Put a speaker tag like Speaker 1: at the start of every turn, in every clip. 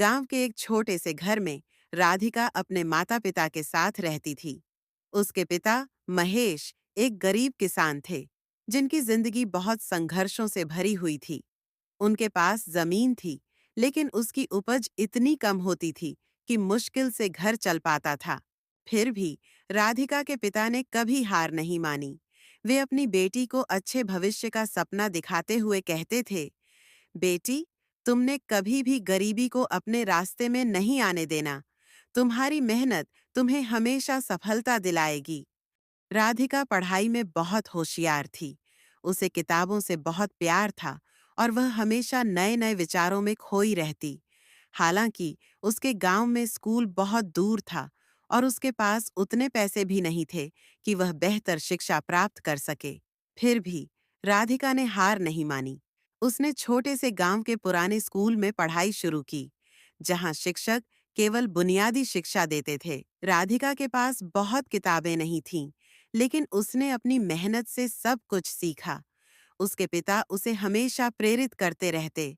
Speaker 1: गांव के एक छोटे से घर में राधिका अपने माता पिता के साथ रहती थी। उसके पिता महेश एक गरीब किसान थे, जिनकी जिंदगी बहुत संघर्षों से भरी हुई थी। उनके पास जमीन थी, लेकिन उसकी उपज इतनी कम होती थी कि मुश्किल से घर चल पाता था। फिर भी राधिका के पिता ने कभी हार नहीं मानी। वे अपनी बेटी को अच्छे भविष्य का सपना दिखाते हुए कहते थे, बेटी, तुमने कभी भी गरीबी को अपने रास्ते में नहीं आने देना। तुम्हारी मेहनत तुम्हें हमेशा सफलता दिलाएगी। राधिका पढ़ाई में बहुत होशियार थी। उसे किताबों से बहुत प्यार था और वह हमेशा नए नए विचारों में खोई रहती। हालांकि उसके गांव में स्कूल बहुत दूर था और उसके पास उतने पैसे भी नहीं थे कि वह बेहतर शिक्षा प्राप्त कर सके। फिर भी राधिका ने हार नहीं मानी। उसने छोटे से गांव के पुराने स्कूल में पढ़ाई शुरू की, जहां शिक्षक केवल बुनियादी शिक्षा देते थे। राधिका के पास बहुत किताबें नहीं थीं, लेकिन उसने अपनी मेहनत से सब कुछ सीखा। उसके पिता उसे हमेशा प्रेरित करते रहते,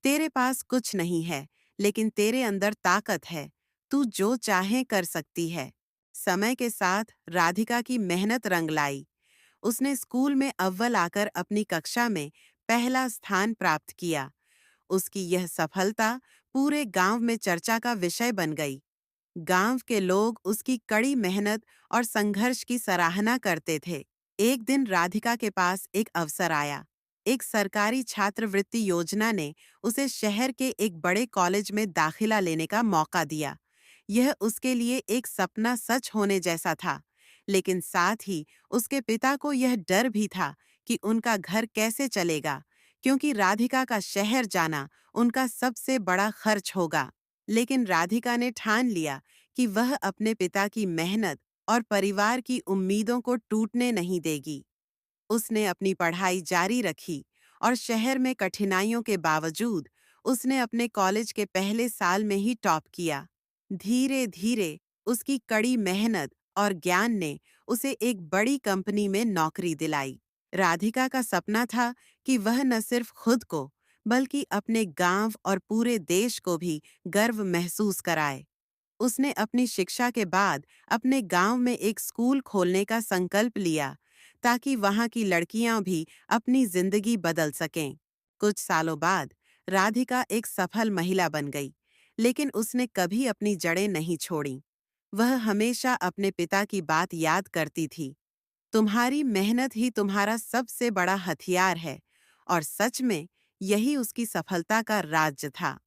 Speaker 1: तेरे पास कुछ नहीं है, लेकिन तेरे अंदर ताकत है। तू जो चाहे कर सकती है। समय के साथ राधिका की मेहनत रंग लाई। उसने स्कूल में अव्वल आकर अपनी कक्षा में पहला स्थान प्राप्त किया। उसकी यह सफलता पूरे गांव में चर्चा का विषय बन गई। गांव के लोग उसकी कड़ी मेहनत और संघर्ष की सराहना करते थे। एक दिन राधिका के पास एक अवसर आया। एक सरकारी छात्रवृत्ति योजना ने उसे शहर के एक बड़े कॉलेज में दाखिला लेने का मौका दिया। यह उसके लिए एक सपना सच होने जैसा था, लेकिन साथ ही उसके पिता को यह डर भी था कि उनका घर कैसे चलेगा, क्योंकि राधिका का शहर जाना उनका सबसे बड़ा खर्च होगा। लेकिन राधिका ने ठान लिया कि वह अपने पिता की मेहनत और परिवार की उम्मीदों को टूटने नहीं देगी। उसने अपनी पढ़ाई जारी रखी और शहर में कठिनाइयों के बावजूद उसने अपने कॉलेज के पहले साल में ही टॉप किया। धीरे धीरे उसकी कड़ी मेहनत और ज्ञान ने उसे एक बड़ी कंपनी में नौकरी दिलाई। राधिका का सपना था कि वह न सिर्फ खुद को, बल्कि अपने गांव और पूरे देश को भी गर्व महसूस कराए। उसने अपनी शिक्षा के बाद अपने गांव में एक स्कूल खोलने का संकल्प लिया, ताकि वहां की लड़कियां भी अपनी जिंदगी बदल सकें। कुछ सालों बाद राधिका एक सफल महिला बन गई, लेकिन उसने कभी अपनी जड़ें नहीं छोड़ीं। वह हमेशा अपने पिता की बात याद करती थी, तुम्हारी मेहनत ही तुम्हारा सबसे बड़ा हथियार है। और सच में यही उसकी सफलता का राज था।